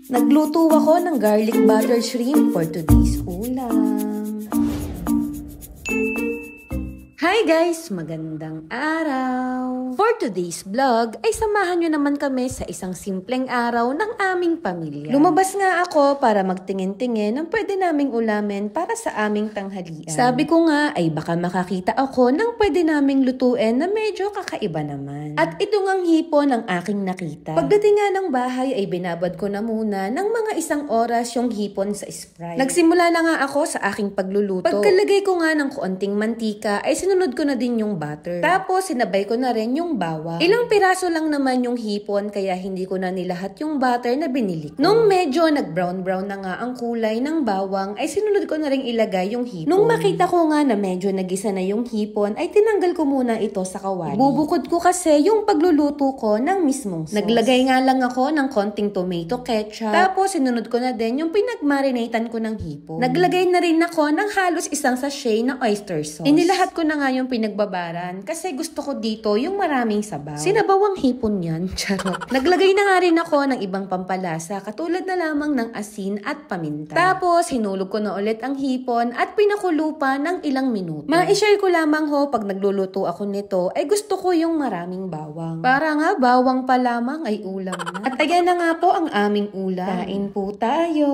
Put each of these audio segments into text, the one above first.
Nagluto ako ng garlic butter shrimp for today's ulam. Hi guys! Magandang araw! For today's vlog ay samahan nyo naman kami sa isang simpleng araw ng aming pamilya. Lumabas nga ako para magtingin-tingin ng pwede naming ulamin para sa aming tanghalian. Sabi ko nga ay baka makakita ako ng pwede naming lutuin na medyo kakaiba naman. At ito ngang hipon ang aking nakita. Pagdating nga ng bahay ay binabad ko na muna ng mga 1 oras yung hipon sa Sprite. Nagsimula na nga ako sa aking pagluluto. Pagkalagay ko nga ng konting mantika ay sinunod ko na din yung butter. Tapos, sinabay ko na rin yung bawang. Ilang piraso lang naman yung hipon, kaya hindi ko na nilahat yung butter na binili ko. Nung medyo nag-brown-brown na nga ang kulay ng bawang, ay sinunod ko na rin ilagay yung hipon. Nung makita ko nga na medyo nagisa na yung hipon, ay tinanggal ko muna ito sa kawali. Bubukod ko kasi yung pagluluto ko ng mismong sauce. Naglagay nga lang ako ng konting tomato ketchup. Tapos, sinunod ko na din yung pinagmarinatan ko ng hipon. Naglagay na rin ako ng halos 1 sachet na oyster sauce. Inilahat ko na nga yung pinagbabaran kasi gusto ko dito yung maraming sabaw. Sinabawang hipon yan, charot. Naglagay na nga rin ako ng ibang pampalasa katulad na lamang ng asin at paminta. Tapos, hinulog ko na ulit ang hipon at pinakulo pa ng ilang minuto. Ma-share ko lamang ho pag nagluluto ako nito ay gusto ko yung maraming bawang. Para nga bawang pa lamang ay ulam na. At ayan na nga po ang aming ulam. Kain po tayo.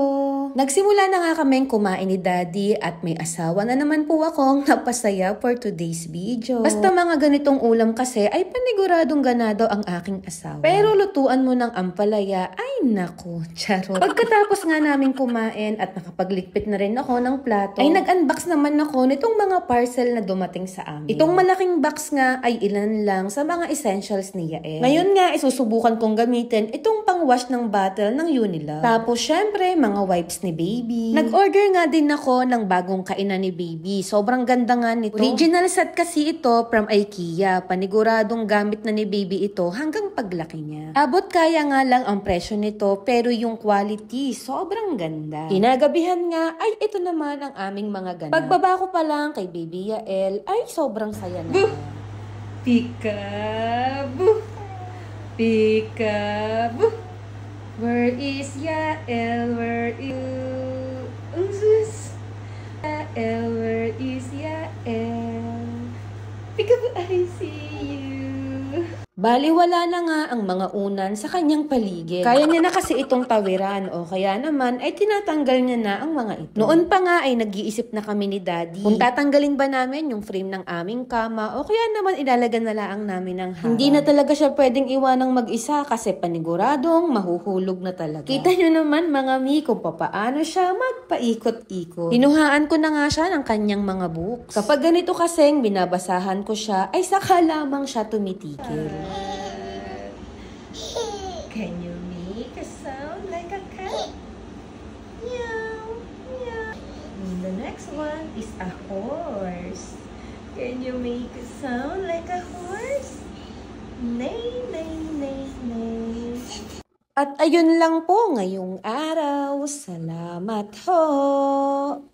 Nagsimula na nga kaming kumain ni Daddy at may asawa na naman po akong napasaya for today's video. Basta mga ganitong ulam kasi ay paniguradong ganado ang aking asawa. Pero lutuan mo ng ampalaya ay naku, charot. Pagkatapos nga namin kumain at nakapaglikpit na rin ako ng plato, ay nag-unbox naman ako nitong mga parcel na dumating sa amin. Itong malaking box nga ay ilan lang sa mga essentials ni Yael. Ngayon nga isusubukan kong gamitin itong pang-wash ng bottle ng Unilove. Tapos syempre mga wipes ni Baby. Nag-order nga din ako ng bagong kainan ni Baby. Sobrang ganda nga nito. Original set kasi ito from IKEA. Paniguradong gamit na ni Baby ito hanggang paglaki niya. Abot kaya nga lang ang presyo nito pero yung quality sobrang ganda. Kinagabihan nga ay ito naman ang aming mga ganap. Pagbaba ko pa lang kay Baby Yael ay sobrang saya na. Peekaboo! Peekaboo! Where is Yael? Where is Yael? Where is Yael? Peekaboo, I see you. Bali, wala na nga ang mga unan sa kanyang paligid. Kaya niya na kasi itong tawiran o kaya naman ay tinatanggal niya na ang mga ito. Noon pa nga ay nag-iisip na kami ni Daddy kung tatanggalin ba namin yung frame ng aming kama o kaya naman ilalagan na lang namin ng harang. Hindi na talaga siya pwedeng iwanang mag-isa kasi paniguradong mahuhulog na talaga. Kita nyo naman mga mi kung papaano siya magpaikot-ikot. Hinuhaan ko na nga siya ng kanyang mga books. Kapag ganito kasing binabasahan ko siya ay saka lamang siya tumitigil. Can you make a sound like a cat? Meow, meow. And the next one is a horse. Can you make a sound like a horse? Neigh, neigh, neigh, neigh. At ayun lang po ngayong araw. Salamat ho!